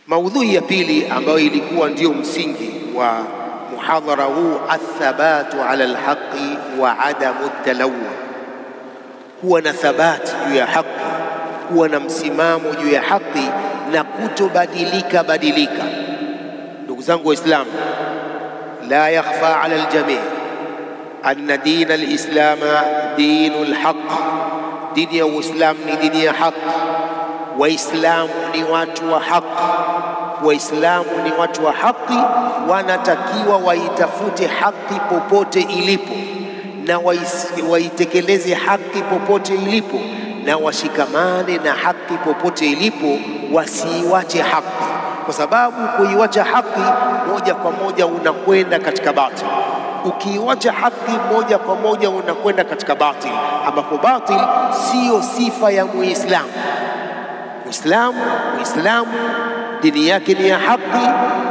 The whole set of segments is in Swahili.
Maudhui ya pili ambayo ilikuwa ndio msingi wa muhadhara huu, athabatu ala alhaqi wa adamu talawun, kuwa na thabati juu ya haki, kuwa na msimamo juu ya haki na kutobadilika badilika. Ndugu zangu Waislamu, la yakhfa ala aljami anna din alislam dinu alhaq, dini ya Uislamu ni dini ya haki. Waislamu ni watu wa haki, Waislamu ni watu wa haki, wanatakiwa waitafute haki popote ilipo na waitekeleze haki popote ilipo, na washikamane na haki popote ilipo, wasiiwache haki, kwa sababu kuiwacha haki moja kwa moja unakwenda katika batil. Ukiiwacha haki moja kwa moja unakwenda katika batil, ambapo batil sio sifa ya Muislamu. Muislamu dini yake ni ya haki.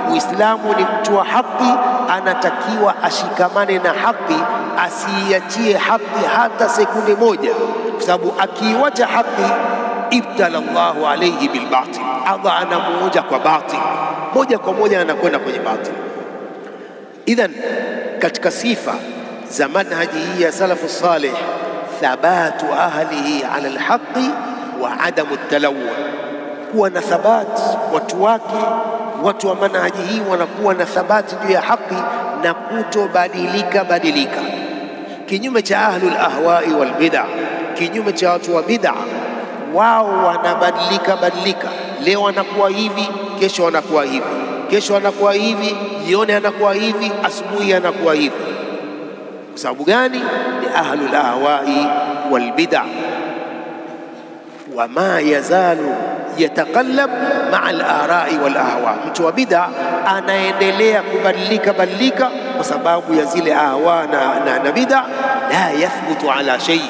Muislamu ni mtu wa haki, anatakiwa ashikamane na haki, asiiachie haki hata sekunde moja, kwa sababu akiiwacha haki ibtala Allahu alayhi bilbatil, Allah anamuoja kwa batil, moja kwa moja anakwenda kwenye batil. Idhan, katika sifa za manhaji hii ya salafu salih, thabatu ahlihi ala alhaqi wa adamu talawun, kuwa na thabati watu wake. Watu wa manhaji hii wanakuwa na thabati juu ya haki na kutobadilika badilika, kinyume cha ahlul ahwai wal bid'a, kinyume cha watu wa bid'a. Wao wanabadilika badilika, leo anakuwa hivi, kesho anakuwa hivi, kesho anakuwa hivi, jioni anakuwa hivi, asubuhi anakuwa hivi. Kwa sababu gani? Ni ahlul ahwai wal bid'a. Wama yazalu yatakallab maa al-arai wal ahwa, mtu wa bid'a anaendelea kubadilika badilika kwa sababu ya zile ahwa na bid'a. La yathbutu ala shay,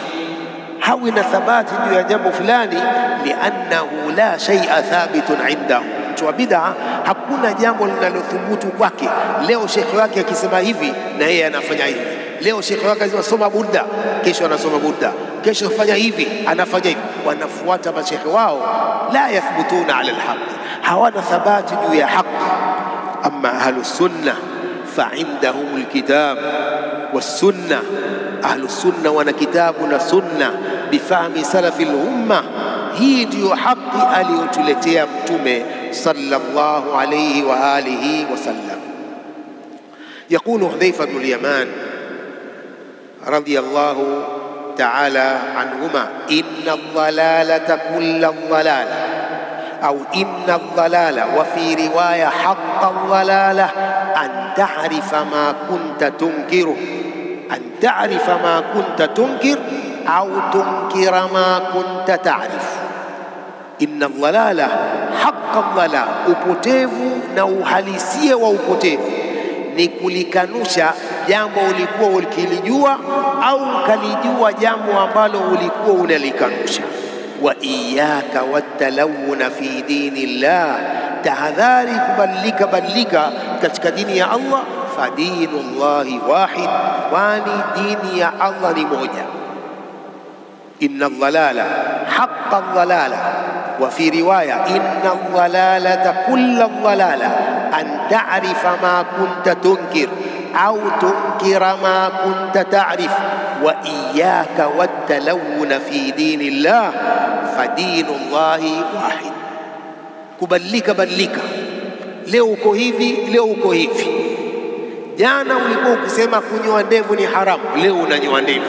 hawi na thabati juu ya jambo fulani, liannahu la shay'a thabitun indahu. Mtu wa bid'a hakuna jambo linalothubutu kwake. Leo shekhi wake akisema hivi na yeye anafanya hivi. Leo shekhi wake anasema soma burda, kesho anasoma burda, kesho fanya hivi, anafanya hivi. Wanafuata mashekhi wao, la yathbutuna ala alhaq, hawana thabati juu ya haki. Amma ahlus sunnah fa indahum alkitab was-sunnah, ahlus sunnah wana kitabu na sunna bifahmi salafi al-umma. Hii ndiyo haki aliyotuletea Mtume sallallahu alayhi wa alihi wasallam. Yaqulu Hudhaifa ibn al-Yaman رضي الله تعالى عنهما: إن الضلالة كل الضلالة، أو إن الضلالة، وفي رواية حق الضلالة أن تعرف ما كنت تنكره، أن تعرف ما كنت تنكر أو تنكر ما كنت تعرف. إن الضلالة حق الضلالة، upotevu na uhalisia wa upotevu ni kulikanusha jambo ulikuwa ukilijua au kalijua jambo ambalo ulikuwa unalikanusha. Wa iyyaka watalawuna fi dinillah, tahadhari kubadilika badilika katika dini ya Allah. Fa dinullahi wahid, kwani dini ya Allah ni moja. Inna dhalala haqqa dhalala, wa fi riwaya inna dhalalata kulla dhalala an ta'rifa ma kunta tunkir au tunkira ma kunta ta'rif. Wa iyyaka watalawuna fi dinillah fa dinullahi wahid. Kubadilika badilika, leo uko hivi, leo uko hivi. Jana ulikuwa ukisema kunyoa ndevu ni haramu, leo unanyoa ndevu.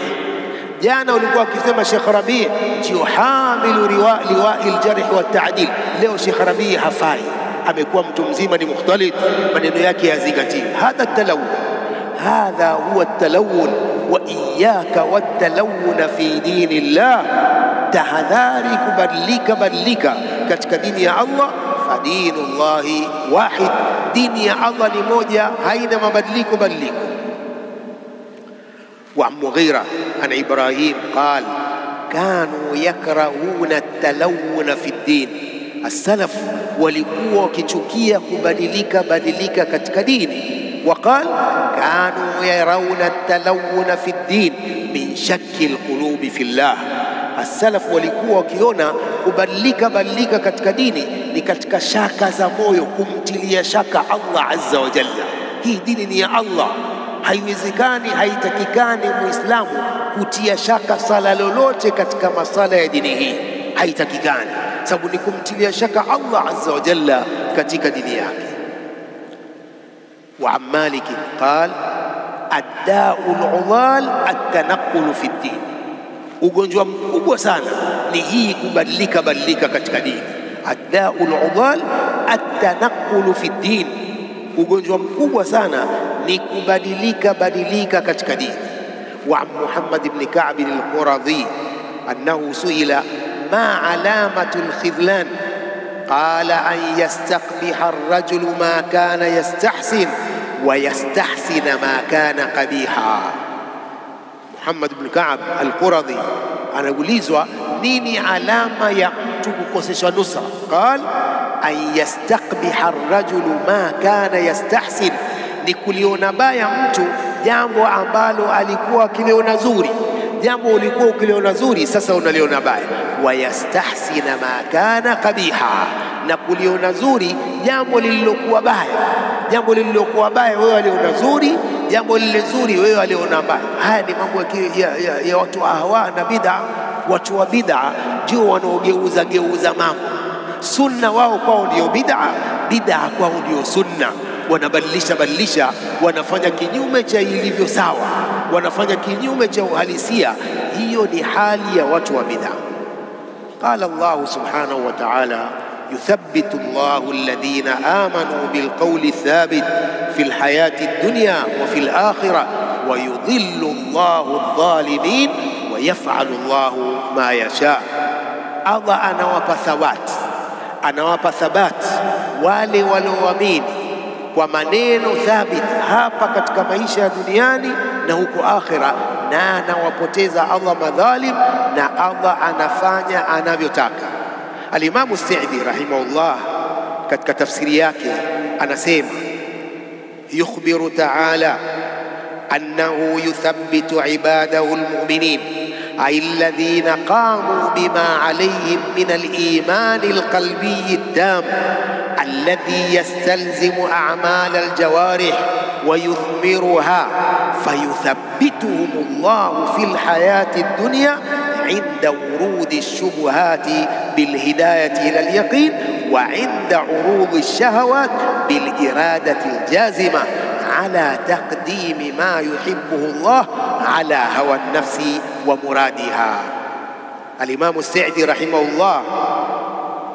Jana ulikuwa ukisema Sheikh Rabi ndio hamilu liwa'il jarh wa ta'dil, leo Sheikh Rabi hafai, amekuwa mtu mzima, ni mukhtalif, maneno yake yazingatiwe. Hadha talawun, hadha huwa talawun. Wa iyyaka watalawun fi dinillah, tahadhari kubadilika badilika katika dini ya Allah. Fa dinullahi wahid, dini ya Allah ni moja, haina mabadiliko badiliko. وعن مغيرة عن إبراهيم قال: كانوا يكرهون التلون في الدين. السلف walikuwa wakichukia kubadilika badilika katika dini. وقال: كانوا يرون التلون في الدين من شك القلوب في الله. As-salaf walikuwa wakiona kubadilika katika dini ni katika shaka za moyo, kumtilia shaka Allah azza wa jalla. Hii dini ni ya Allah, haiwezekani, haitakikani Muislamu kutia shaka sala lolote katika masala ya dini hii, haitakikani, sababu ni kumtilia shaka Allah azza wa jalla katika dini yake. Wa Malik qal ad-da'u al-udhal at-tanaqqul fi ad-din, ugonjwa mkubwa sana ni hii kubadilika katika dini. Ad-da'u al-udhal at-tanaqqul fi ad-din, ugonjwa mkubwa sana ni kubadilika katika dini. Wa Muhammad ibn Ka'b al-Quradhi annahu su'ila ma alamatu al-khidlan qala an yastaqbiha ar-rajulu ma kana yastahsin wa yastahsina ma kana qabiha. Muhammad ibn Ka'b al-Quradhi anaulizwa nini alama ya mtu kukoseshwa nusra. Qal an yastaqbiha ar-rajulu ma kana yastahsin, ni kuliona baya mtu jambo ambalo alikuwa akiliona zuri. Jambo ulikuwa ukiliona zuri, sasa unaliona baya. Wa yastahsina ma kana qabiha, na kuliona zuri jambo lililokuwa baya. Jambo lililokuwa baya wewe aliona zuri, jambo lile zuri wewe aliona baya. Haya ni mambo ya watu wa ahwa na bid'a. Watu wa bid'a ndio wanaogeuza mambo. Sunna wao kwao ndio bid'a, bid'a kwao ndio sunna. Wanabadilisha, wanafanya kinyume cha ilivyo sawa, wanafanya kinyume cha uhalisia. Hiyo ni hali ya watu wa bid'a. Qala Allah subhanahu wa ta'ala yuthabbitu Allahu alladhina amanu bilqawli thabit fil hayati dunya wa fil akhirah wa yudhillu Allahu adh-dhalimin wa yaf'alu Allahu ma yasha. Allah anawapa thabat wale walioamini kwa maneno thabit hapa katika maisha ya duniani na huko akhira, na anawapoteza Allah madhalim, na Allah anafanya anavyotaka. Al-Imam As-Sa'di rahimahullah katika tafsiri yake anasema yukhbiru ta'ala annahu yuthabbitu ibadahu al-mu'minin ay alladhina qamu bima alayhim min al-iman al-qalbi at-tam الذي يستلزم أعمال الجوارح ويثمرها، فيثبتهم الله في الحياة الدنيا عند ورود الشبهات بالهداية إلى اليقين، وعند عروض الشهوات بالإرادة الجازمة على تقديم ما يحبه الله على هوى النفس ومرادها. الإمام السعدي رحمه الله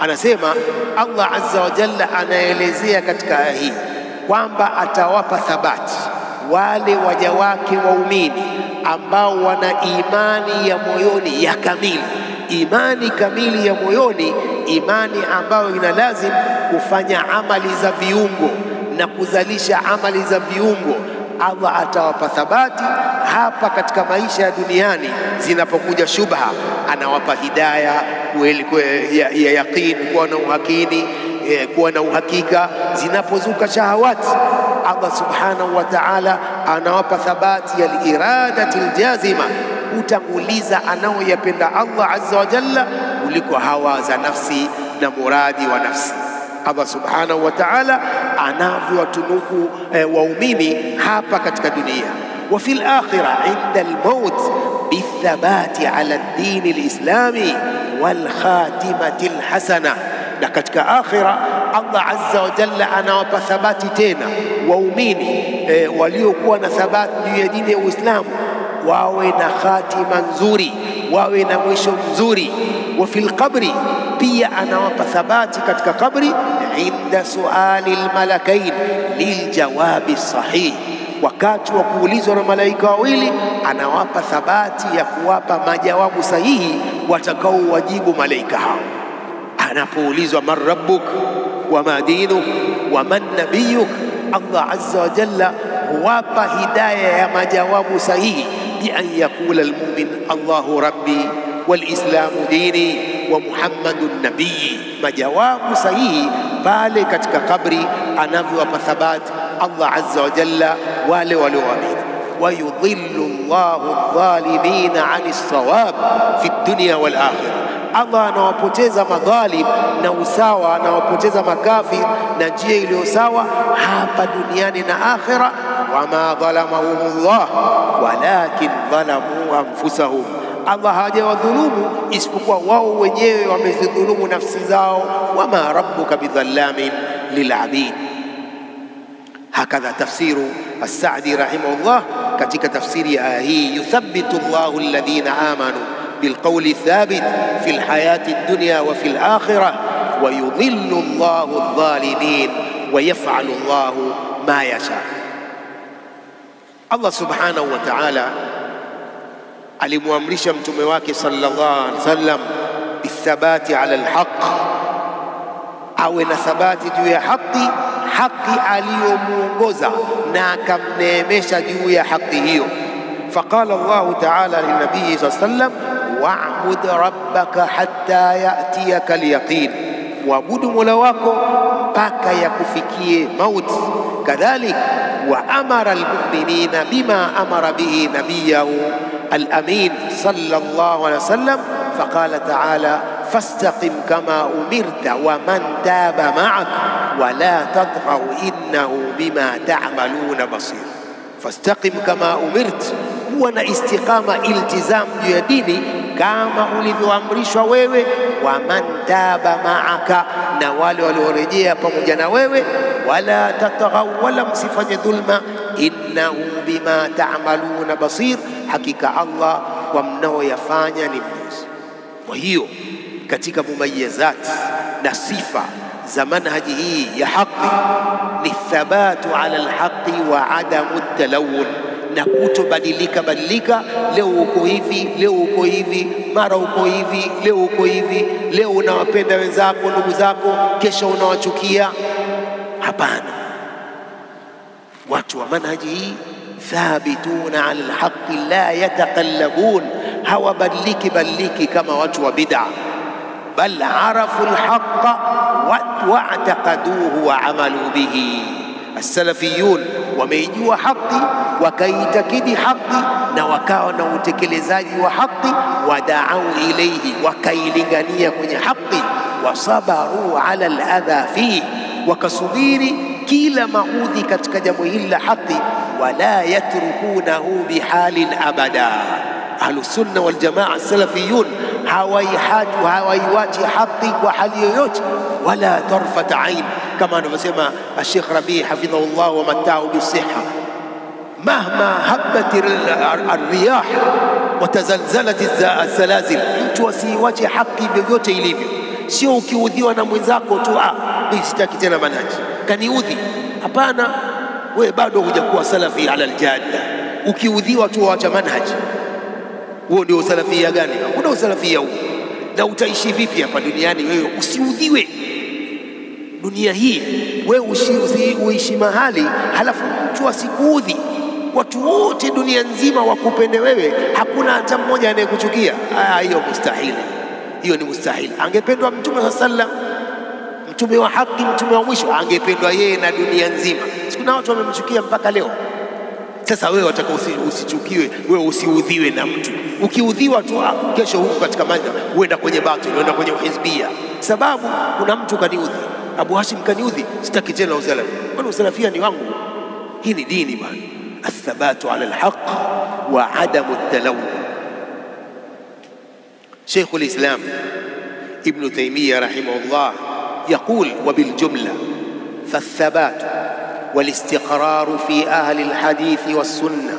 anasema Allah azza wa jalla anaelezea katika aya hii kwamba atawapa thabati wale waja wake waumini ambao wana imani ya moyoni ya kamili. Imani kamili ya moyoni, imani ambayo inalazim kufanya amali za viungo na kuzalisha amali za viungo. Allah atawapa thabati hapa katika maisha ya duniani. Zinapokuja shubha, anawapa hidayah ya yaqin, kuwa na uhakika. Zinapozuka shahawati, Allah subhanahu wa ta'ala anawapa thabati ya iradati aljazima, kutanguliza anaoyapenda Allah azza wa jalla kuliko hawa za nafsi na muradi wa nafsi. Allah subhanahu wa ta'ala anavyowatunuku waumini hapa katika dunia. Wa fil akhirah inda al-maut bithabati ala ad-din al-islami wal khatimati al-hasana. Na katika akhira Allah azza wa jalla anawapa thabati tena waumini waliokuwa na thabati juu ya dini ya Uislamu, wawe na khatima nzuri, wawe na mwisho mzuri. Wa fil qabri, pia anawapa thabati katika kabri inda suali almalakain liljawabi sahih, wakati wa kuulizwa na malaika wawili anawapa thabati ya kuwapa majawabu sahihi watakao wajibu malaika hao. Anapoulizwa man rabbuk wa ma dinuk wa man nabiyuk, Allah azza wa jalla huwapa hidayah ya majawabu sahihi bi an yaqula almu'min Allahu rabbi wal islamu dini wa Muhammadun nabiyyi. Majawabu sahihi pale katika kabri anavyowapa thabati Allah azza wa jalla wale walioamini. ويضل الله الظالمين عن الصواب في الدنيا والآخرة. Allah anawapoteza madhalim na usawa, anawapoteza makafir na njia iliyo sawa hapa duniani na akhira. Wama dhalamahumullah walakin dhalamu anfusahum, Allah hajawadhulumu isipokuwa wao wenyewe wamezidhulumu nafsi zao. Wama rabbuka bidhallamin lilabid. Hakadha tafsiru as-Sa'di rahimahullah katika tafsiri ya aya hii, yuthabbitu Allahu alladhina amanu bilqawli thabit fi alhayati ad-dunya wa fi al-akhirah wa yudhillu Allahu adh-dhalimin wa yaf'alu Allahu ma yasha. Allah subhanahu wa ta'ala alimwamrisha mtume wake sallallahu alaihi wasallam bithabati ala alhaq, awe na thabati juu ya haki, haki aliyomuongoza na akamneemesha juu ya haki hiyo. Faqala Allahu ta'ala linabii sallallahu alaihi wasallam wa'bud rabbaka hatta ya'tiyaka alyaqin, muabudu mola wako mpaka yakufikie mauti. Kadhalik wa amara almu'minina bima amara bihi nabiyahu الأمين صلى الله عليه وسلم. فقال تعالى فاستقم كما أمرت ومن تاب معك ولا تطغوا إنه بما تعملون بصير. فاستقم كما أمرت، هو استقامة التزام ديني كما ulivyoamrishwa wewe. ومن تاب معك، na wale waliorejea pamoja na wewe. ولا تطغوا، wala msifanye dhulma. innahu bima ta'maluna basir, hakika Allah kwa mnaoyafanya ni mjuzi. Kwa hiyo katika mumayizat na sifa za manhaji hii ya haki ni thabatu ala alhaqi wa adamu talawun, na kutobadilika badilika. Leo uko hivi, leo uko hivi, mara uko hivi, leo uko hivi. Leo unawapenda wenzako, ndugu zako, kesho unawachukia. Hapana, watu wa manhaji hii thabituna ala alhaqi la yataqallabun, hawabadiliki kama watu wa bid'a, bal arafu alhaqa wa'taqaduhu wa amalu bihi. As-salafiyun wameijua haki, wakaitakidi haki, na wakawa na utekelezaji wa haki. Wada'u ilayhi, wakailingania kwenye haki. Wasabaru ala al-adha fihi, wakasubiri kila maudhi katika jambo hili la haki. Wala yatrukunahu bihalin abada. Ahlusunna wal jamaa salafiyun hawaiwachi haki kwa hali yoyote, wala tarfat ain, kama anavyosema Sheikh Rabi hafidhahullah wa mata'u bisihha, mahma habbat ar-riyah wa tazalzalat az-zalazil. Mtu asiwache haki vyovyote ilivyo, sio ukiudhiwa na mwenzako tu mimi sitaki tena manhaji kaniudhi. Hapana, wewe bado hujakuwa salafi ala aljadda. Ukiudhiwa tu waacha manhaji, huo ndio salafia gani? Hakuna usalafia huo. Na utaishi vipi hapa duniani wewe usiudhiwe? Dunia hii wewe uishi mahali halafu mtu asikuudhi. Watu wote dunia nzima wakupende wewe, hakuna hata mmoja anayekuchukia. Hiyo mustahili, hiyo ni mustahili. Angependwa Mtume sallallahu alaihi wasallam, mtume wa haki, mtume wa mwisho, angependwa yeye na dunia nzima. Sikuna watu wamemchukia mpaka leo. Sasa wewe wataka usichukiwe, wewe usiudhiwe na mtu. Ukiudhiwa tu kesho huko katika maisha uenda kwenye batil, uenda kwenye hizbia, sababu kuna mtu kaniudhi, Abu Hashim kaniudhi, sitaki tena usalafi. Bwana, usalafia ni wangu, hii ni dini bwana. Athabatu ala alhaq wa adamu talawun. Sheikh al-Islam Ibn Taymiyyah rahimahullah يقول وبالجملة فالثبات والاستقرار في أهل الحديث والسنة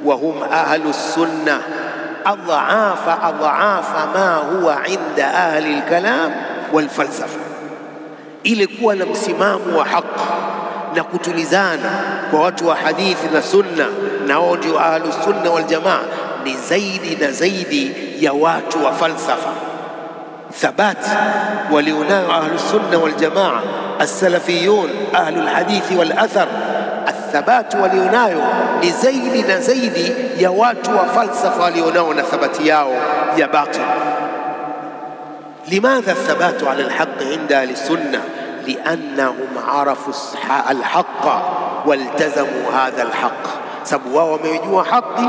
وهم أهل السنة أضعاف ما هو عند أهل الكلام والفلسفة. ili kuwa na msimamo wa haki na kutulizana kwa watu wa hadithi na sunna, na wao ndio ahlus sunna wal jamaa, ni zaidi na zaidi ya watu wa falsafa. Thabati walionayo ahlus sunna wal jamaa as-salafiyun ahlul hadithi wal athar, athabati walionayo ni zaidi na zaidi ya watu wa falsafa walionao na thabati yao ya batil. لماذا الثبات على الحق عند أهل السنة؟ لأنهم عرفوا الحق والتزموا هذا الحق. sababu wao wamejua haki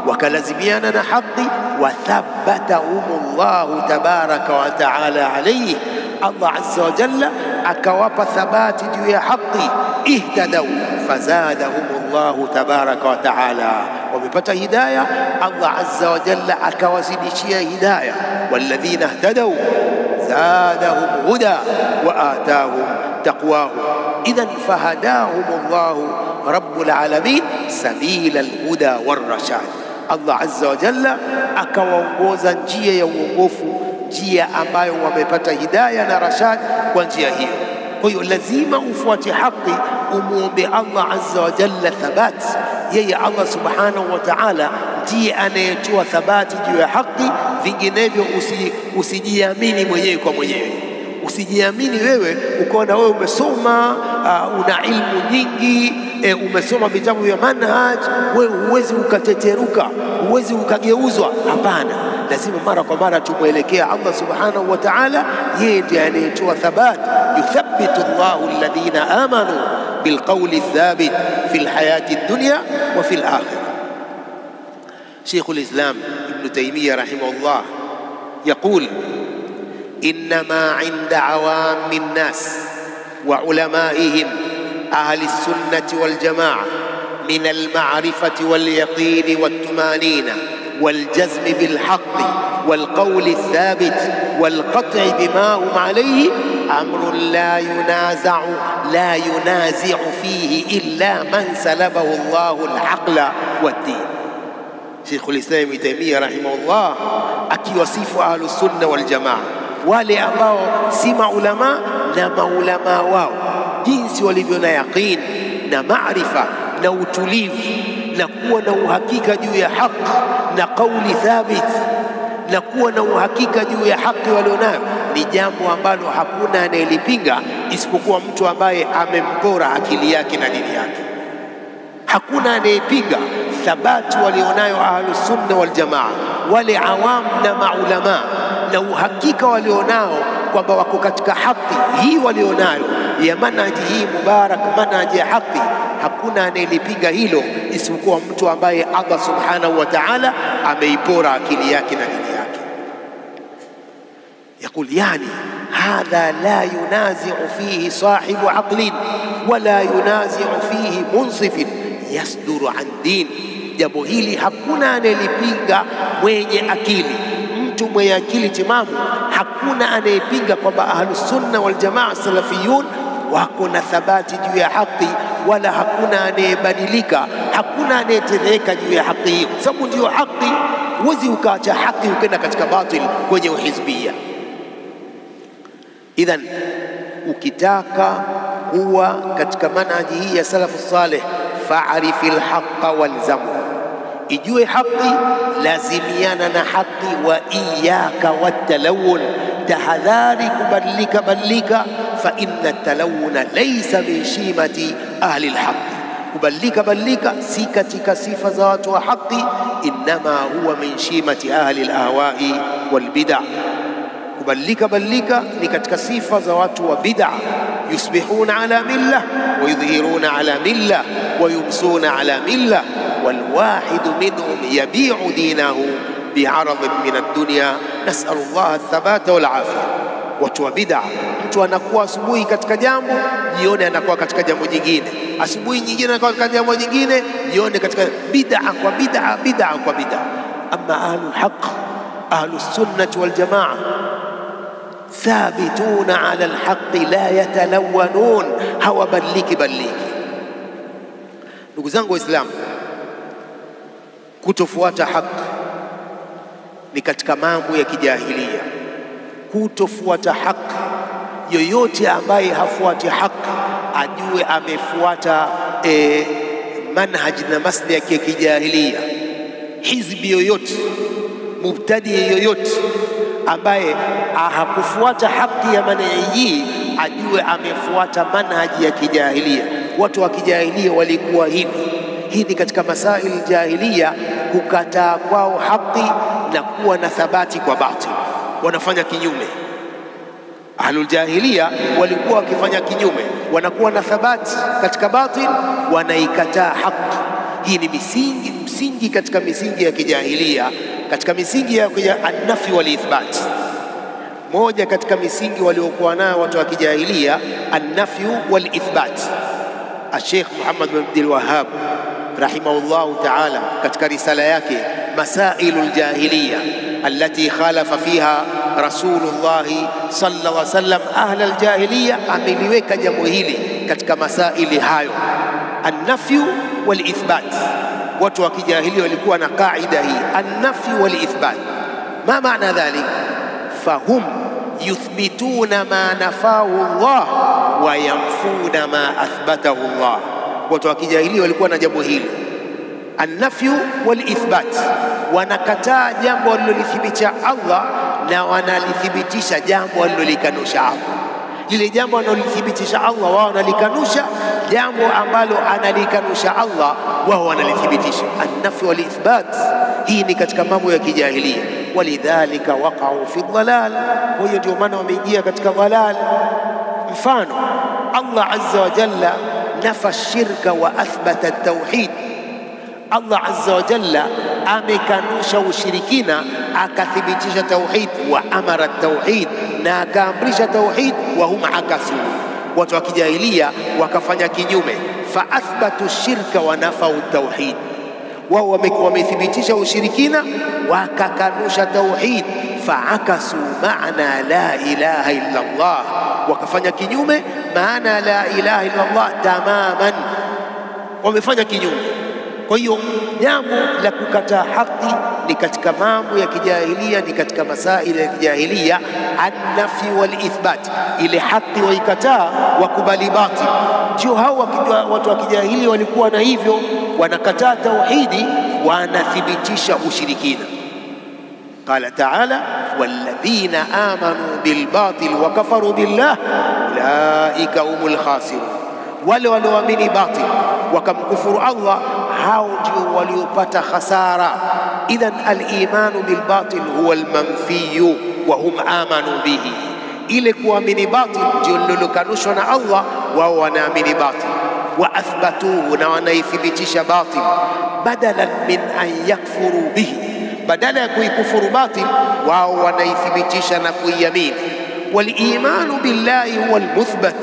wakalazimiana na haki. Wathabbatahumullahu tabaraka wa taala alayhi, Allah azza wa jalla akawapa thabati juu ya haki. Ihtadaw fazadahumullahu tabaraka wa taala, wamepata hidayah, Allah azza wa jalla akawazidishia hidayah. Walladhina ihtadaw zadahum huda wa atahum taqwahum idhan fahadahumullahu rabbul alamin sabila alhuda warrashad. Allah azza wa jalla akawaongoza njia ya uongofu, njia ambayo wamepata hidayah na rashad kwa njia hiyo. Kwa hiyo lazima ufuate haki, umuombe Allah azza wa jalla thabati. Yeye Allah subhanahu wa ta'ala ndiye anayetoa thabati juu ya haki, vinginevyo usijiamini mwenyewe kwa mwenyewe. Usijiamini wewe ukaona wewe umesoma una ilmu nyingi, umesoma vitabu vya manhaj, wewe huwezi ukateteruka, huwezi ukageuzwa. Hapana, lazima mara kwa mara tumwelekea Allah subhanahu wa ta'ala. Yeye ndiye anayetoa thabat. Yuthabbitu Allahu alladhina amanu bilqawli thabit fi alhayati ad-dunya wa fi al-akhirah. Shaykh al-Islam Ibn Taymiyyah rahimahullah يقول: إنما عند عوام الناس وعلمائهم أهل السنة والجماعة من المعرفة واليقين والطمأنينة والجزم بالحق والقول الثابت والقطع بما هم عليه أمر لا ينازع فيه إلا من سلبه الله العقل والدين. شيخ الإسلام ابن تيمية رحمه الله akiwasifu ahlus sunna wal jamaa, wale ambao si maulama na maulama wao, jinsi walivyo na yaqeen na maarifa na utulivu na kuwa na uhakika juu ya haki na kauli thabit na kuwa na uhakika juu ya haki walionayo, ni jambo ambalo hakuna anayelipinga isipokuwa mtu ambaye amempora akili yake na dini yake. Hakuna anayepinga thabati walionayo ahlus sunna wal jamaa, wale awam na maulama, na uhakika walionao kwamba wako katika haki hii walionayo ya manhaji hii mubarak, manhaji ya haki. Hakuna anayelipinga hilo isipokuwa mtu ambaye Allah subhanahu wa ta'ala ameipora akili yake na dini yake. يقول يعني هذا لا ينازع فيه صاحب عقل ولا ينازع فيه منصف يصدر عن دين. Jambo hili hakuna anayelipinga mwenye akili, mtu mwenye akili timamu. Hakuna anayepinga kwamba ahlus sunna wal jamaa salafiyun wako na thabati juu ya haki, wala hakuna anayebadilika, hakuna anayetereka juu ya haki hiyo, sababu ndio haki. Huwezi ukaacha haki ukenda katika batil kwenye uhizbia. Idhan, ukitaka kuwa katika manhaji hii ya salafu salih, fa'rifil haqqa walzamu, ijue haki, lazimiana na haki. Wa iyaka watalawun, tahadhari kubadilika. Fa inna talawuna laysa min shimati ahli alhaqi, kubadilika si katika sifa za watu wa haki. Innama huwa min shimati ahli alahwai walbid'a, kubadilika ni katika sifa za watu wa bid'a. Yusbihuna ala millah wa yudhhiruna ala millah wa yumsuna ala millah والواحد منهم يبيع دينه بعرض من الدنيا نسأل الله الثبات والعافية. Watu wa bid'a, mtu anakuwa asubuhi katika jambo, jioni anakuwa katika jambo jingine, asubuhi nyingine anakuwa katika jambo jingine, jioni katika bid'a kwa bid'a. Amma ahlul haqq, ahlus sunnah wal jamaa, thabituna ala alhaqqi la yatalawanun, hawabadiliki. Ndugu zangu Waislamu, kutofuata haki ni katika mambo ya kijahilia. Kutofuata haki, yoyote ambaye hafuati haki ajue amefuata manhaji na maslaki ya kijahilia. Hizbi yoyote, mubtadi yoyote ambaye hakufuata haki ya manhaji hii ajue amefuata manhaji ya kijahilia. Watu wa kijahilia walikuwa hivi. Hii ni katika masaili jahiliya, kukataa kwao haki na kuwa na thabati kwa batil. Wanafanya kinyume. Ahlul jahiliya walikuwa wakifanya kinyume, wanakuwa na thabati katika batil, wanaikataa haki. Hii ni msingi katika misingi ya kijahilia, katika misingi ya an-nafi wal ithbat. Moja katika misingi waliokuwa nayo watu wa kijahilia, an-nafi wal ithbat. Sheikh Muhammad bin Abdul Wahhab rahimahullahu ta'ala katika risala yake Masailul Jahiliya allati khalafa fiha Rasulullah sallallahu alaihi wasallam ahla al-jahiliya, ameliweka jambo hili katika masaili hayo, an-nafyu wal ithbat. Watu wa kijahilia walikuwa na kaida hii, an-nafyu wal ithbat. Ma maana dhalik? Fahum yuthbituna ma nafahu Allah wa yanfuna ma athbatahu Allah. Watu wa kijahilia walikuwa na jambo hili, an-nafyu wal ithbat, wanakataa jambo alilolithibitisha Allah na wanalithibitisha jambo alilolikanusha Allah. Lile jambo analolithibitisha Allah wao wanalikanusha, jambo ambalo analikanusha Allah wao wanalithibitisha. An-nafyu wal ithbat, hii ni katika mambo ya kijahilia. Walidhalika waqa'u fi dhalal, kwa hiyo ndio maana wameingia katika dhalal. Mfano, Allah azza wa jalla nafa shirka wa athbata at-tauhid. Allah azza wa jalla amekanusha ushirikina akathibitisha tauhid, wa amara at-tauhid, na akaamrisha tauhid. Wa hum akasu, watu wa kijahilia wakafanya kinyume, fa athbatu shirka wa nafau at-tauhid. Wao wamethibitisha ushirikina wakakanusha tauhid, faakasu maana la ilaha illa Allah, wakafanya kinyume maana la ilaha illa Allah tamaman, wamefanya kinyume. Kwa hiyo jambo la kukataa haki ni katika mambo ya kijahilia, ni katika masaili ya kijahilia, an-nafi wal ithbat. Ile haki waikataa, wakubali batil. Ndio hao watu wa kijahilia walikuwa na hivyo, wanakataa tauhidi, wanathibitisha ushirikina. Qala ta'ala, walladhina amanu bilbatil wa kafaru billah ulaika humul khasirun, wale walioamini batil wakamkufuru Allah, hao ndio waliopata khasara. Idhan al-imanu bilbatil huwa al-manfiyu wa hum amanu bihi. Ile kuamini batil ndio lilokanushwa na Allah, wao wanaamini batil. Wa athbatuhu, na wanaithibitisha batil, badalan min an yakfuru bihi, badala ya kuikufuru batil wao wanaithibitisha na kuiamini. Walimanu billahi huwa almuthbat,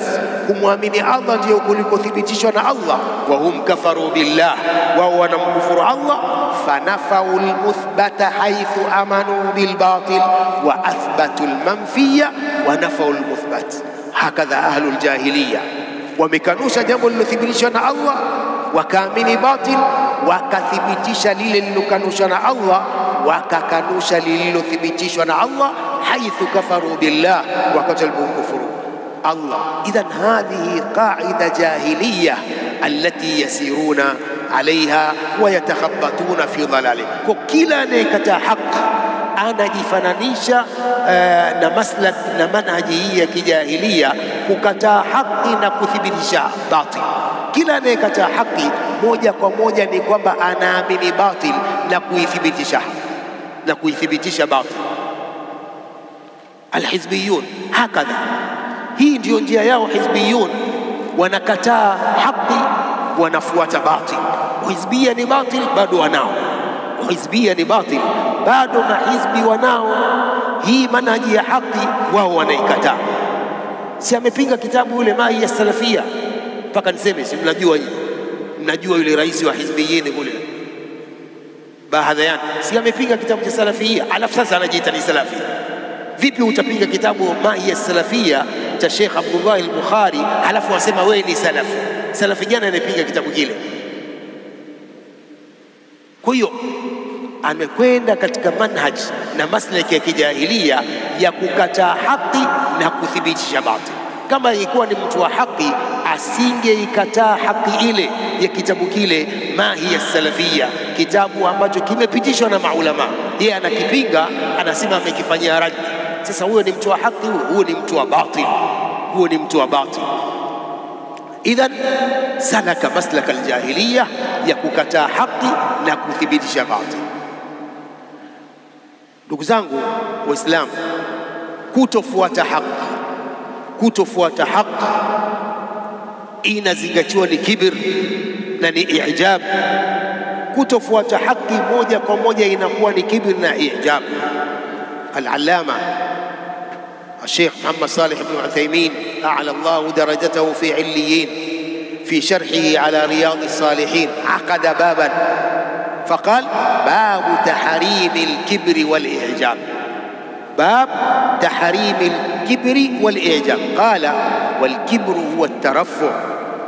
kumwamini Allah ndio kulikothibitishwa na Allah. Wa hum kafaru billah, wao wanamkufuru Allah. Fanafau almuthbata haithu amanu bilbatil wa athbatu almanfiya wa nafau almuthbat. Hakadha ahlu aljahiliya, wamekanusha jambo lilothibitishwa na Allah, wakaamini batil, wakathibitisha lile lilokanushwa na Allah, wakakanusha lililothibitishwa na Allah, haithu kafaru billah, wakatalbu kufuru Allah. Idhan hadhihi qaida jahiliya allati yasiruna alaiha wa yatakhabbatuna fi dhalalih. Kwa kila anayekataa haki anajifananisha na maslak na manhaji hii ya kijahilia, kukataa haki na kuthibitisha batil. Kila anayekataa haki moja kwa moja ni kwamba anaamini batil na kuithibitisha na kuithibitisha batil. Alhizbiyun hakadha, hii ndio njia yao. Hizbiyun wanakataa haki, wanafuata batil. Hizbia ni batil, bado wanao. Hizbia ni batil, bado na hizbi wanao. Hii manhaji ya haki wao wanaikataa. Si amepinga kitabu yule Mahi ya Salafia, mpaka niseme si mnajua nyinyi, mnajua yule rais wa hizbiyini kule Bahadhayan, si amepinga kitabu cha Salafia, alafu sasa anajiita ni Salafia. Vipi utapinga kitabu Mahi ya Salafia cha Sheikh Abdullah al-Bukhari alafu wasema wewe ni Salafi? Salafi gani anapinga kitabu kile? Kwa hiyo amekwenda katika manhaj na maslaki ya kijahilia ya kukataa haki na kuthibitisha batil. Kama ilikuwa ni mtu wa haki, asingeikataa haki ile ya kitabu kile Mahi ya Salafia, kitabu ambacho kimepitishwa na maulama. Yeye anakipinga, anasema amekifanyia raddi. Sasa huyo ni mtu wa haki? Huyo ni mtu wa batil, huyo ni mtu wa batil. Idhan salaka maslaka aljahiliya ya kukataa haki na kuthibitisha batil. Ndugu zangu Waislamu, kutofuata haki inazingatiwa ni kibir na ni ijab kutofuata haki moja kwa moja inakuwa ni kibri na ijab. Al-Allama الشيخ محمد صالح بن عثيمين أعلى الله درجته في عليين في شرحه على رياض الصالحين عقد بابا فقال: باب تحريم الكبر والإعجاب. باب تحريم الكبر والإعجاب. قال: والكبر هو الترفع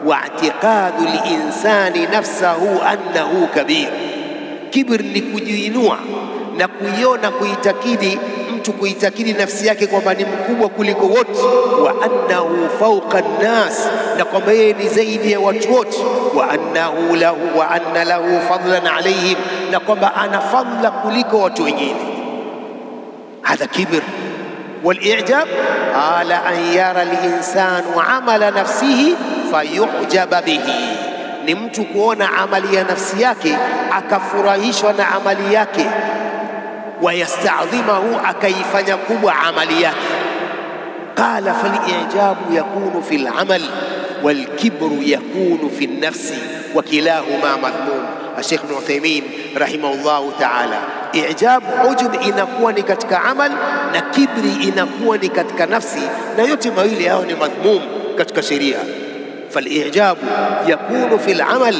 واعتقاد الإنسان نفسه أنه كبير. كبر ni kujiinua na kuiona, kuitakidi mtu, kuitakidi nafsi yake kwamba ni mkubwa kuliko wote, wa annahu fawqa an-nas, na kwamba yeye ni zaidi ya watu wote, wa anna lahu fadlan alayhim, na kwamba ana fadla kuliko watu wengine. Hadha kibr. Wal-i'jab ala an yara al-insanu amala nafsihi fayu'jaba bihi, ni mtu kuona amali ya nafsi yake akafurahishwa na amali yake, wayastadhimahu, akaifanya kubwa amali yake. Qala fal-i'jabu yakunu fil amal wal-kibru yakunu fi an-nafsi wa kilahuma madhmum. Sheikh Ibn Uthaymeen rahimahullahu ta'ala, i'jab, ujub inakuwa ni katika amal na kibri inakuwa ni katika nafsi, na yote mawili hao ni madhmum katika sheria. فالإعجاب يكون في العمل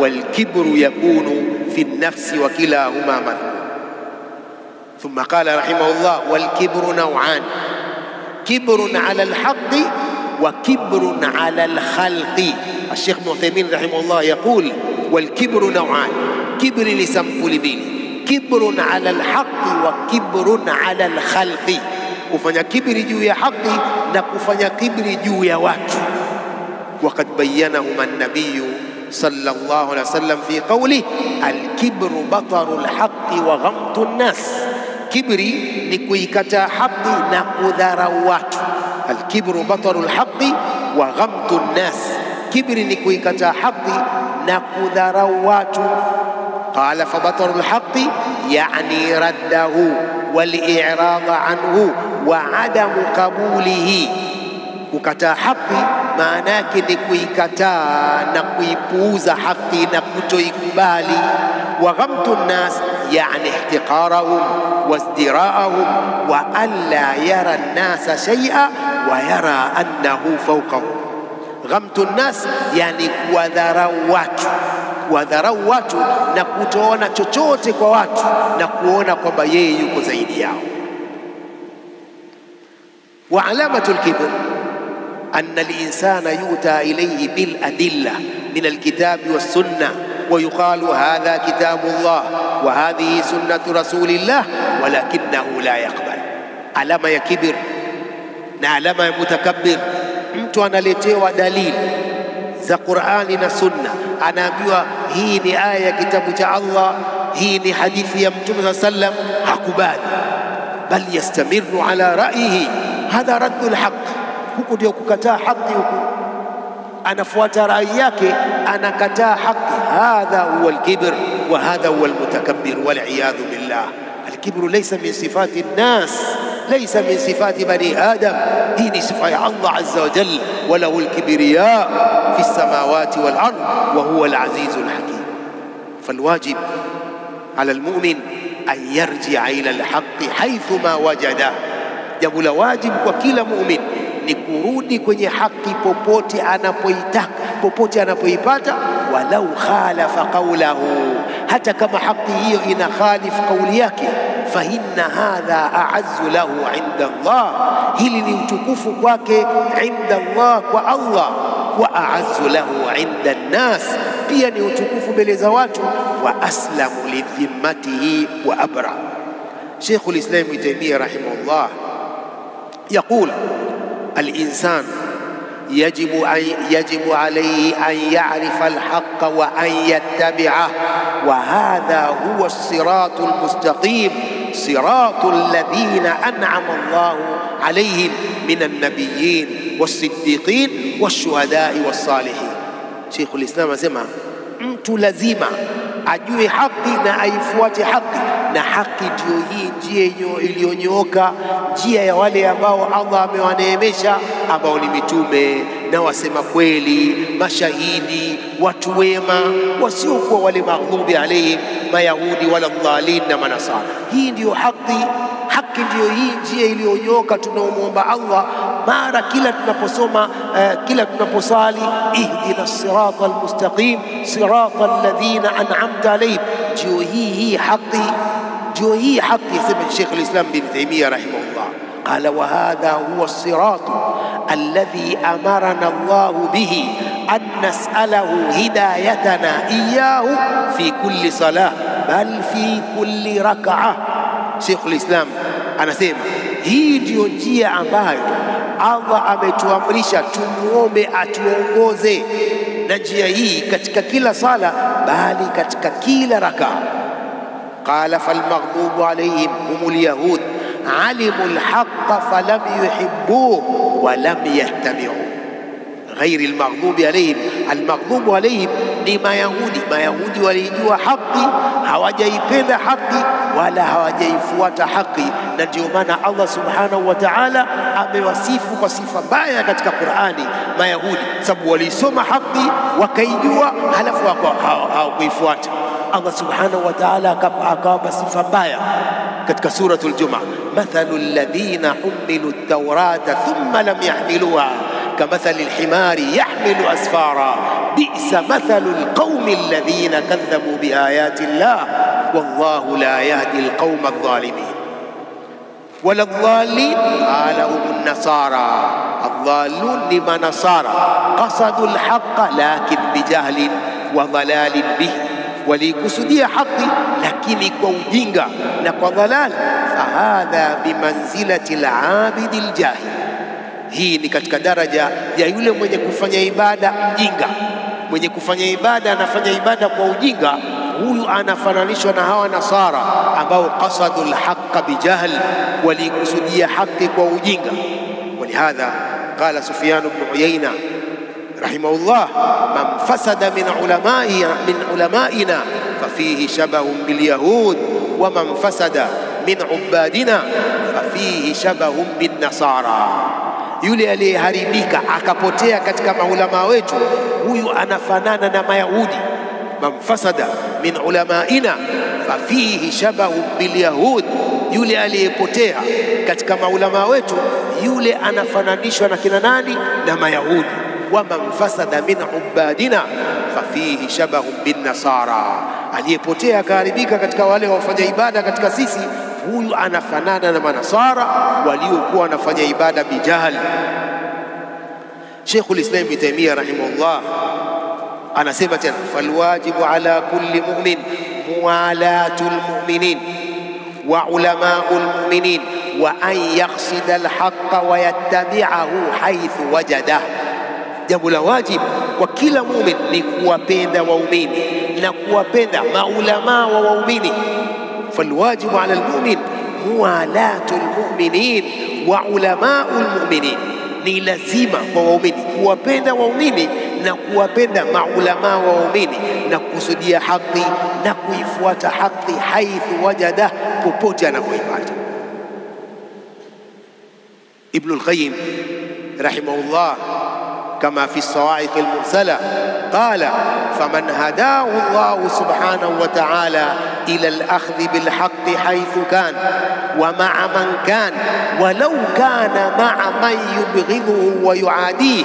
والكبر يكون في النفس وكلاهما مذموم. ثم قال رحمه الله: والكبر نوعان: كبر على الحق وكبر على الخلق. الشيخ ابن عثيمين رحمه الله يقول: والكبر نوعان، كبر لسمبل بيني، كبر على الحق وكبر على الخلق. كفanya kibri juu ya haki na kufanya kibri juu ya watu. وقد بينهما النبي صلى الله عليه وسلم في قوله: الكبر بطر الحق وغمط الناس. كبري نكويكتا حقي نكذروات. الكبر بطر الحق وغمط الناس. كبري نكويكتا حقي نكذروات. قال: فبطر الحق يعني رده والإعراض عنه وعدم قبوله. Kukataa haki maana yake ni kuikataa na kuipuuza haki na kutoikubali. Wa ghamtu nnas yani ihtiqarahum wazdira'ahum wa alla yara an-nasa shay'a wa yara annahu fawqahum. Ghamtu nnas yani kuwadharau watu na kutoona chochote kwa watu na kuona kwamba yeye yuko zaidi yao. Wa alamatul kibr أن الإنسان يؤتى إليه بالأدلة من الكتاب والسنة ويقال: هذا كتاب الله وهذه سنة رسول الله، ولكنه لا يقبل. علامة ya kibir na alama ya mutakabbir, mtu analetewa dalili za Qur'ani na Sunna, anaambiwa hii ni aya ya kitabu cha Allah, hii ni hadithi ya Mtume sallam, hakubali, bal yastamiru ala ra'yihi. Hadha raddul haqq. Huku ndio kukataa haki, huku anafuata rai yake, anakataa haki. Hadha huwa al-kibr wa hadha huwa al-mutakabbir, wal iyadhu billah. Al-kibru laysa min sifati an-nas, laysa min sifati bani adam. Hii ni sifa ya Allah azza wa jalla, wa lahu al-kibriya fi as-samawati wal ard wa huwa al-aziz al-hakim. Falwajib ala al-mu'min an yarji'a ila al-haqqi haythuma wajada. Jambo la wajibu kwa kila mu'min ni kurudi kwenye haki popote anapoitaka, popote anapoipata. Walau khalafa qawlahu, hata kama haki hiyo ina khalifu kauli yake. Fa inna hadha a'azzu lahu 'inda Allah, hili ni utukufu kwake 'inda Allah, kwa Allah. Wa a'azzu lahu 'inda an-nas, pia ni utukufu mbele za watu. Wa aslamu lidhimmatihi wa abra. Sheikhul Islam Ibn Taymiyyah rahimahullah يقول: الإنسان يجب عليه أن يعرف الحق وأن يتبعه، وهذا هو الصراط المستقيم، صراط الذين أنعم الله عليهم من النبيين والصديقين والشهداء والصالحين. شيخ الإسلام أسمع mtu lazima ajue haki na aifuate haki, na haki ndio hii njia iliyonyooka, njia ya wale ambao Allah amewaneemesha ambao ni mitume na wasema kweli, mashahidi, watu wema, wasiokuwa wale maghdubi alayhim, mayahudi wala dhalin na manasara. Hii ndiyo haki. Haki ndiyo hii njia iliyonyoka tunaomwomba Allah mara kila tunaposoma, kila tunaposali, ihdina sirata almustaqim sirata alladhina an'amta alayhim. Ndiyo hii haki, ndiyo hii haki. Yasema Sheikh al-Islam bin Taymiyyah rahimahullah, qala wa hadha huwa as-siratu alladhi amarana Allah bihi an nas'alahu hidayatana iyyahu fi kulli salah bal fi kulli rak'ah. Sheikh al-Islam anasema hii ndiyo njia ambayo Allah ametuamrisha tumuombe atuongoze, na njia hii katika kila sala bali katika kila rakaa. Qala falmaghdubu alayhim humul yahud alimu alhaqqa falam yuhibbuhu wa lam yattabi'u. Ghairi almaghdubi alayhim, almaghdubu alayhim ni Mayahudi. Mayahudi walijua haki, hawajaipenda haki wala hawajaifuata haki, na ndio maana Allah subhanahu wa ta'ala amewasifu kwa sifa mbaya katika Qur'ani Mayahudi, sababu walisoma haki wakaijua, halafu hawakuifuata. Allah subhanahu wa ta'ala akawapa sifa mbaya katika suratul Jumu'ah, mathalul ladhina humilu at-taurata thumma lam yahmiluha kamathali al-himari yahmilu asfara bi'sa mathalu al-qaumi alladhina kadhabu biayati Allah wallahu la yahdi al-qauma adh-dhalimin. Wala dhalin qala humun nasara, adh-dhalun ni manasara qasadu al-haqqa lakin bijahlin wa dhalalin bihi, walikusudia haki lakini kwa ujinga na kwa dhalal. Fahadha bimanzilati al-abidi al-jahil, hii ni katika daraja ya yule mwenye kufanya ibada mjinga. Mwenye kufanya ibada anafanya ibada kwa ujinga, huyu anafananishwa na hawa nasara ambao qasadul haqqa bijahl, walikusudia haki kwa ujinga. Walihadha qala Sufyan ibn Uyayna rahimahullah, man fasada min ulamaina fafihi shabahun bilyahud wa man fasada min ubadina fafihi shabahun bin nasara. Yule aliyeharibika akapotea katika maulama wetu, huyu anafanana na Mayahudi. Man fasada min ulamaina fafihi shabahun bilyahud, yule aliyepotea katika maulama wetu, yule anafananishwa na kina nani? Na Mayahudi. Wa man fasada min ubadina fafihi shabahun bin nasara, aliyepotea akaharibika katika wale wafanya ibada katika sisi, huyu anafanana na manasara waliokuwa wanafanya ibada bijahal. Sheikhul Islam Ibn Taymiyyah rahimahullah anasema tena, falwajibu ala kulli mu'min muwalatul mu'minin wa ulamaul mu'minin wa an yaqsida alhaqqa wa yattabi'ahu haythu wajada. Jambo la wajibu kwa kila mu'min ni kuwapenda waumini na kuwapenda maulama wa waumini. فالواجب على المؤمن موالاة المؤمنين وعلماء المؤمنين, ni lazima kwa waumini kuwapenda waumini na kuwapenda maulama wa waumini na kukusudia haki na kuifuata haki haithu wajada, popote anapoipata. Ibn al-Qayyim rahimahullah كما في الصواعق المرسلة قال فمن هداه الله سبحانه وتعالى إلى الأخذ بالحق حيث كان ومع من كان ولو كان مع من يبغضه ويعاديه،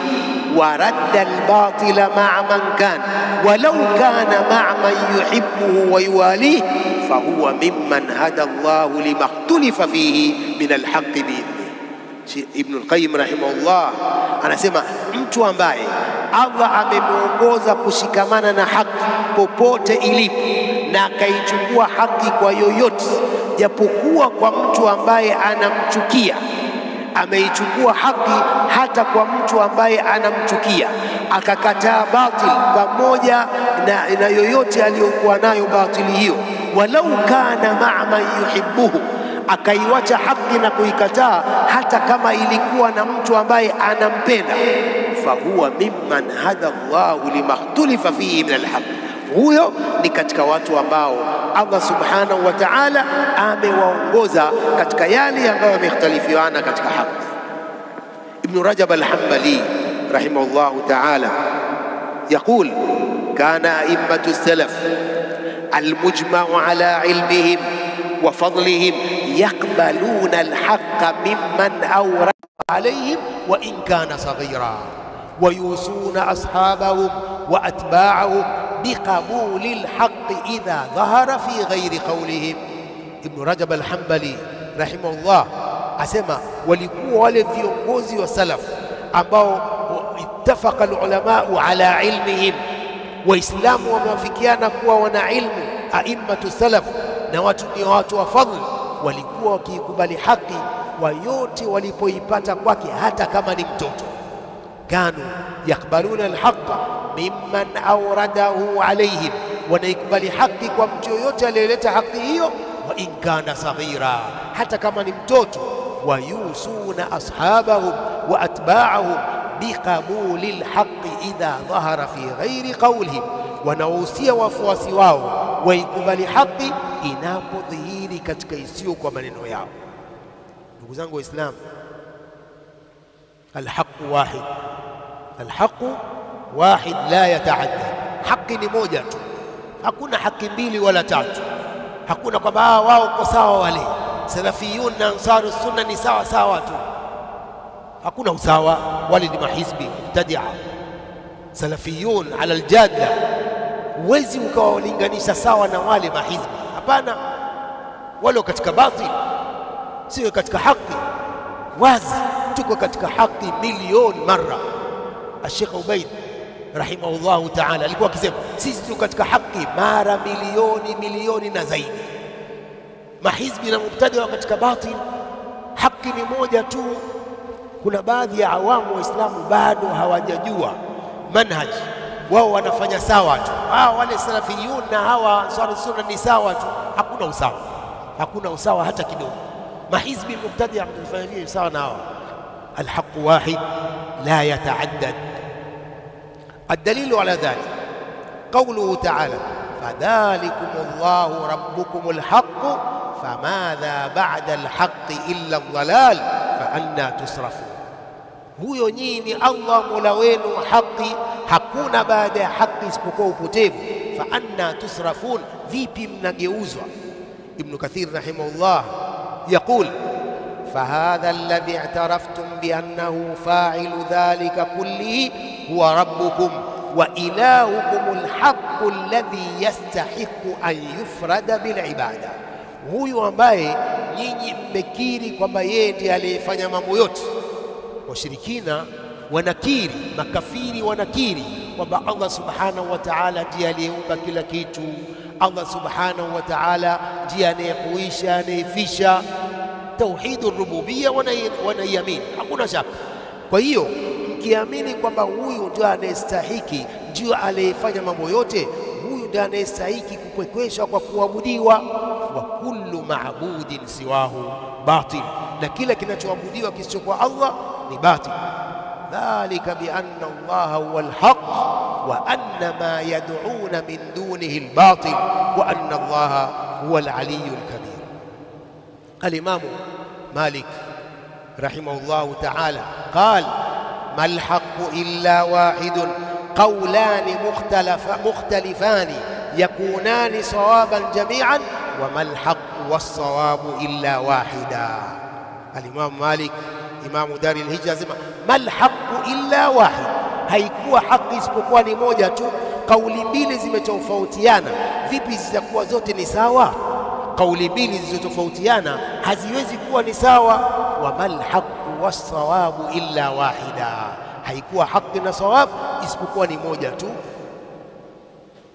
ورد الباطل مع من كان ولو كان مع من يحبه ويواليه، فهو ممن هدى الله لما اختلف فيه من الحق بإذنه. Ibn al-Qayyim rahimahullah anasema mtu ambaye Allah amemuongoza kushikamana na haki popote ilipo na akaichukua haki kwa yoyote, japokuwa kwa mtu ambaye anamchukia, ameichukua haki hata kwa mtu ambaye anamchukia, akakataa batil pamoja na yoyote aliyokuwa nayo batili hiyo, walau kana ma'a man yuhibbuhu, akaiwacha haki na kuikataa hata kama ilikuwa na mtu ambaye anampenda, fahuwa mimman hada Allahu limakhtulifa fihi min alhaq, huyo ni katika watu ambao Allah subhanahu wa ta'ala amewaongoza katika yale ambayo yamekhtalifiana katika haki. ابن رجب الحنبلي رحمه الله تعالى يقول: كان أئمة السلف المجمع على علمهم وفضلهم يقبلون الحق ممن أورد عليهم وإن كان صغيرا، ويوصون أصحابهم وأتباعهم بقبول الحق إذا ظهر في غير قولهم. ابن رجب الحنبلي رحمه الله asema walikuwa wale viongozi wa salaf ambao ittafaqa ulamau ala ilmihim, waislamu wamewafikiana kuwa wana ilmu. Aimmatu salaf na watu ni watu wa fadhli, walikuwa wakikubali haki wa yote walipoipata kwake, hata kama ni mtoto. Kanu yakbaluna alhaqa mimman awradahu alaihim, wanaikubali haki kwa mtu yoyote aliyeleta haki hiyo, wa in kana saghira, hata kama ni mtoto. Wayusuna ashabahum wa atba'ahum biqabuli alhaqqi idha dhahara fi ghairi qawlihim, wanawahusia wafuasi wao waikubali haki inapodhihiri katika isiyo kwa maneno yao. Ndugu zangu Waislamu, alhaqu wahid, alhaqu wahid la yataadda. Haki ni moja tu, hakuna haki mbili wala tatu. Hakuna kwamba wao kwa sawa, wale salafiyun na ansaru sunna ni sawa sawa tu. Hakuna usawa, wale ni mahizbi mubtadia. Salafiyun ala aljadda, huwezi ukawalinganisha sawa na wale mahizbi. Hapana, wale katika batil, sio katika haki. Wazi tuko katika haki milioni mara. Sheikh Ubaid rahimahullahu ta'ala alikuwa akisema sisi tuko katika haki mara milioni na zaidi. Mahizbi na mubtadi wa katika batil, haki ni moja tu. Kuna baadhi ya awamu waislamu bado hawajajua manhaj, wao wanafanya sawa tu. Wale salafiyun na hawa ansar sunna ni sawa tu. Hakuna usawa, hakuna usawa hata kidogo. Mahizbi mubtadi wanafanya sawa na hawa. Alhaqu wahid la yataaddad. الدليل على ذلك قوله تعالى: فذلكم الله ربكم الحق فماذا بعد الحق إلا الضلال فأنى تصرفون. huyo nyinyi Allah mola wenu haki, hakuna baada ya haki isipokuwa upotevu. Fa anna tusrafun, vipi mnageuzwa? Ibn Kathir rahimahullah yaqul: فهذا الذي اعترفتم بأنه فاعل ذلك كله هو ربكم وإلهكم الحق الذي يستحق أن يفرد بالعبادة. huyu ambaye nyinyi mmekiri kwamba yeye ndiye aliyefanya mambo yote. Washirikina wanakiri, makafiri wanakiri kwamba Allah subhanahu wa ta'ala ndiye aliyeumba kila kitu. Allah subhanahu wa ta'ala ndiye anayehuisha, anayefisha. Tauhidur rububiyya wanaiamini, hakuna shaka. Kwa hiyo mkiamini kwamba huyu ndio anayestahiki, ndio aliyefanya mambo yote, huyu ndio anayestahiki kupwekweshwa kwa kuabudiwa. Wa kullu maabudin siwahu batil, na kila kinachoabudiwa kisichokuwa Allah ni batil. Dhalika bi anna Allah huwa alhaq wa anna ma yad'una min dunihi albatil wa anna Allah huwa alaliyyul kabir. الإمام مالك رحمه الله تعالى قال: ما الحق إلا واحد، قولان مختلفان يكونان صوابا جميعا، وما الحق والصواب إلا واحدا. الإمام مالك إمام دار الهجرة ما الحق إلا واحد، haikuwa haki isipokuwa ni moja tu. Kauli mbili zimetofautiana, vipi zitakuwa zote ni sawa? Kauli mbili zilizotofautiana haziwezi kuwa ni sawa. Wa mal haqqu was-sawabu illa wahida, haikuwa haki na sawab isipokuwa ni moja tu.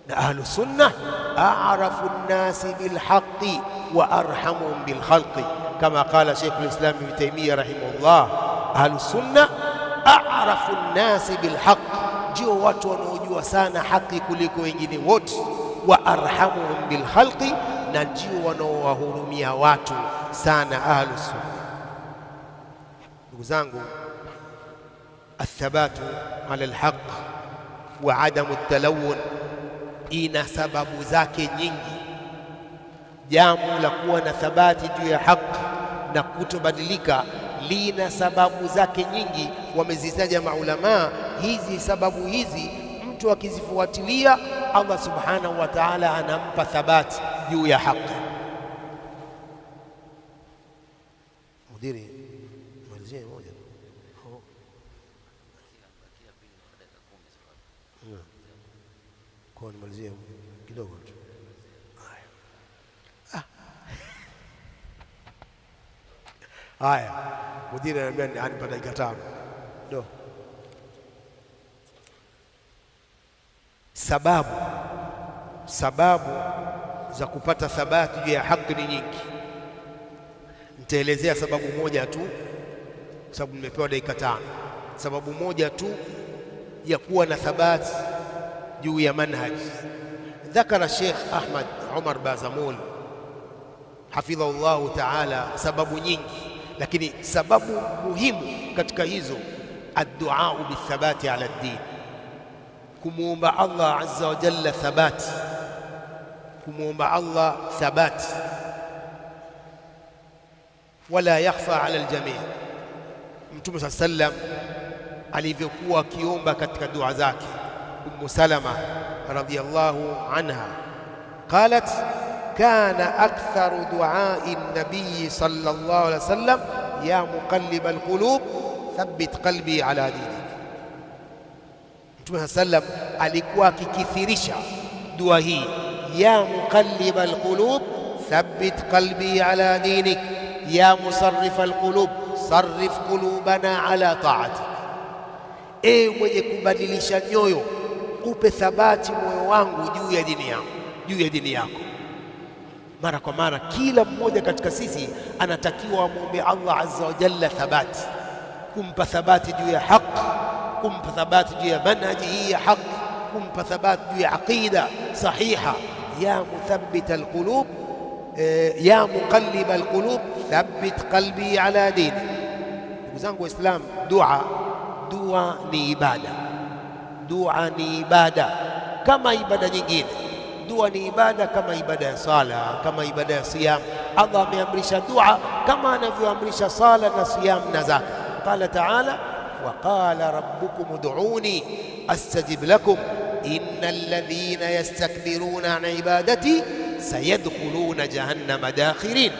Na ahlus sunnah a'rafu an-nasi bil haqqi wa arhamuhum bil khalqi, kama qala Sheikh al-Islam Ibn Taymiyyah rahimahullah. Ahlus sunnah a'rafu an-nasi bil haqq, ndio watu wanaojua sana haki kuliko wengine wote. Wa arhamuhum bil khalqi, na ndio wanaowahurumia watu sana ahlus sunna. Ndugu zangu, athabatu ala alhaq wa adamu talawun ina sababu zake nyingi. Jambo la kuwa na thabati juu ya haki na kutobadilika lina sababu zake nyingi, wamezitaja maulamaa. Hizi sababu hizi mtu akizifuatilia, Allah subhanahu wa ta'ala anampa thabati juu ya haki. Mudiri malizie moja kwa nimalizie kidogo tu. Haya, mudiri ananiambia anipa dakika 5 ndio. Sababu za kupata thabati juu ya haki ni nyingi. Nitaelezea sababu moja tu, kwa sababu nimepewa dakika 5. Sababu moja tu ya kuwa na thabati juu ya manhaj. Dhakara Sheikh Ahmad Umar Bazamul hafidhahullahu ta'ala sababu nyingi, lakini sababu muhimu katika hizo ad-du'a bithabati ala ad-din, kumuomba Allah azza wa jalla thabati, kumuomba Allah thabati. Wala yakhfa ala al-jami', Mtume sallam alivyokuwa akiomba katika dua zake. Ummu Salama radhiyallahu anha qalat kana aktharu du'a'i an-nabiy sallallahu alayhi wasallam ya muqallib al-qulub thabbit qalbi ala dinik. Mtume sallam alikuwa akikithirisha dua hii, ya muqallib al-qulub thabbit qalbi ala dinik, ya musarrif al-qulub sarrif qulubana ala ta'atik. Mwenye kubadilisha nyoyo, upe thabati moyo wangu juu ya dini yangu, juu ya dini yako. Mara kwa mara kila mmoja katika sisi anatakiwa muombe Allah azza wa jalla thabati, kumpa thabati juu ya haki, kumpa thabati juu ya manhaji hii ya haki, kumpa thabati juu ya aqida sahiha. Ya muthabbit alqulub ya muqallib alqulub thabbit qalbi ala dini. Ndugu zangu Waislamu, dua ni ibada. Dua ni ibada kama ibada nyingine. Dua ni ibada kama ibada ya sala, kama ibada ya siyam. Allah ameamrisha dua kama anavyoamrisha sala na siyam na zaka. Qala ta'ala wa qala rabbukum ud'uni astajib lakum innal ladhina yastakbiruna an ibadati sayadkhuluna jahannama dakhirin.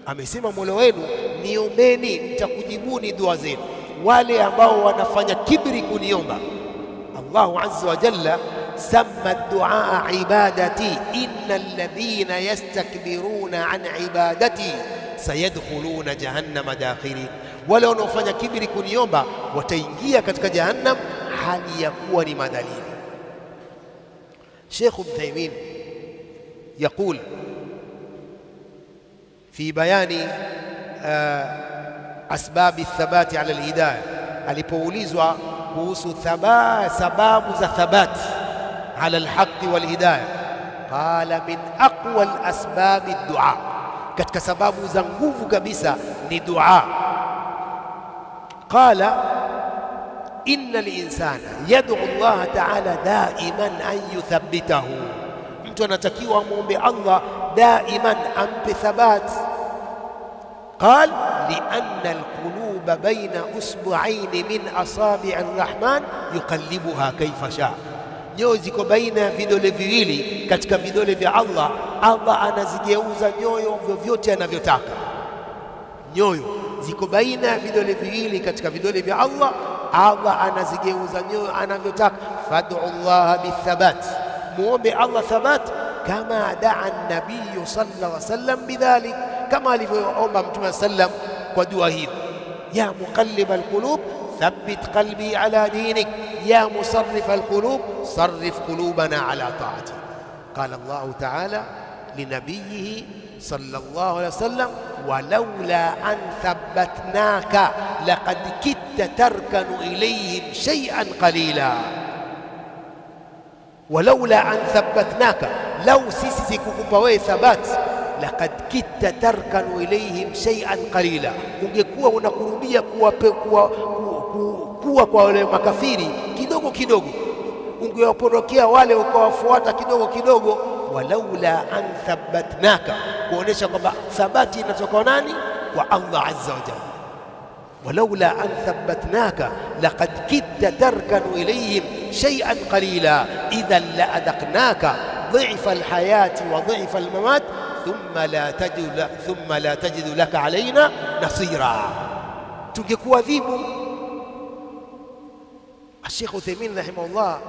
Amesema Mola wenu, niombeni nitakujibuni dua zenu. Wale ambao wanafanya kibri kuniomba, Allahu azza wa jalla samma ad-du'a ibadati innal ladhina yastakbiruna an ibadati sayadkhuluna jahannama dakhirin. Wale wanaofanya kibri kuniomba wataingia katika jahannam hali ya kuwa ni madhalili. Sheikh Ibn Taymin يقول في بيان أسباب الثبات على الهداية، alipoulizwa kuhusu sababu za thabati ala alhaqi walhidayah, qala min aqwa alasbabi ad-du'a, katika sababu za nguvu kabisa ni dua. Qala inna al-insana yad'u Allah ta'ala daiman an yuthabbitahu, mtu anatakiwa muombe Allah daiman ampe thabati. قال لأن القلوب بين أصبعين من أصابع الرحمن يقلبها كيف شاء. Nyoyo ziko baina ya vidole viwili katika vidole vya Allah. Allah anazigeuza nyoyo vyovyote anavyotaka. Nyoyo ziko baina ya vidole viwili katika vidole vya Allah. Allah anazigeuza nyoyo anavyotaka. Fad'u Allah bithabat, muombe Allah thabat kama daa an-nabiy sallallahu alaihi wasallam bidhalik, kama alivyoomba Mtume sallam kwa dua hiyo. Ya muqallib alqulub thabbit qalbi ala dinik, ya musarrif alqulub sarrif qulubana ala ta'atik. Qala Allah ta'ala linabiyhi sallallahu alayhi wasallam walawla an thabbatnaka laqad kitta tarkanu ilayhim shay'an qalila. Walawla an thabbatnaka, law sisi sikukupa wewe thabati, laqad kitta tarkanu ilayhim shay'an qalila, ungekuwa unakurubia kuwa kwa wale makafiri kidogo kidogo, ungewapondokea wale ukawafuata kidogo kidogo. Walaula an thabbatnaka, kuonesha kwamba thabati inatoka nani? Kwa Allah azza wa jalla. ولولا أن ثبتناك لقد كدت تركن إليهم شيئا قليلا إذا لأذقناك ضعف الحياة وضعف الممات ثم لا تجد لك علينا نصيرا. tungekuadhibu. Sheikh Uthaymeen rahimahullah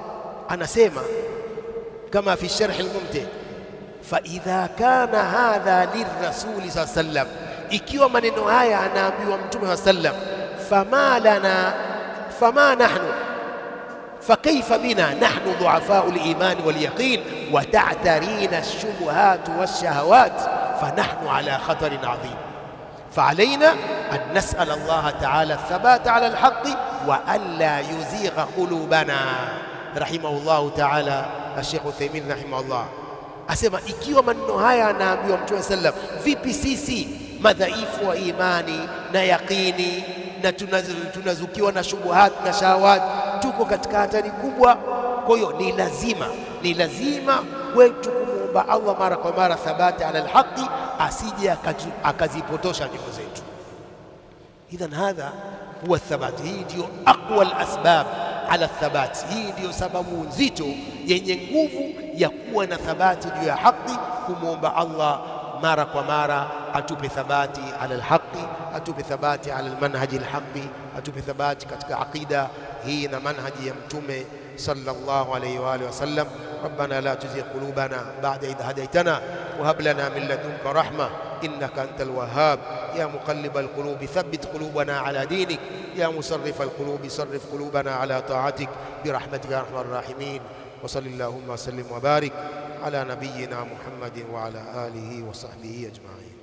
anasema kama fi sharh al-mumti, fa idha kana hadha lirrasuli sallallahu alayhi wasallam, ikiwa maneno haya anaambiwa mtume sallam, fama nahnu فكيف بنا نحن ضعفاء الإيمان واليقين وتعترينا الشبهات والشهوات فنحن على خطر عظيم. فعلينا أن نسأل الله تعالى الثبات على الحق وألا يزيغ قلوبنا. رحمه الله تعالى الشيخ عثيمين رحمه الله asema ikiwa maneno haya anaambiwa mtume sallam, vipi sisi madhaifu wa imani na yaqini na tunazukiwa na shubuhat na shahawat, tuko katika hatari kubwa. Kwa hiyo ni lazima kwetu kumuomba Allah mara kwa mara thabati ala alhaqi, asije akazipotosha nyoyo zetu. Idhan hadha huwa thabati. Hii ndio aqwa alasbab ala thabati. Hii ndio sababu nzito yenye nguvu ya kuwa na thabati juu ya haki, kumuomba Allah mara kwa mara atupe thabati ala alhaqi, atupe thabati ala almanhaji alhaqi, atupe thabati katika aqida hii na manhaji ya mtume sallallahu alayhi wa alihi wasallam. ربنا لا تزغ قلوبنا بعد إذ هديتنا وهب لنا من لدنك رحمة إنك أنت الوهاب. يا مقلب القلوب ثبت قلوبنا على دينك، يا مصرف القلوب صرف قلوبنا على طاعتك برحمتك يا أرحم الراحمين. وصل اللهم وسلم وبارك على نبينا محمد وعلى آله وصحبه أجمعين.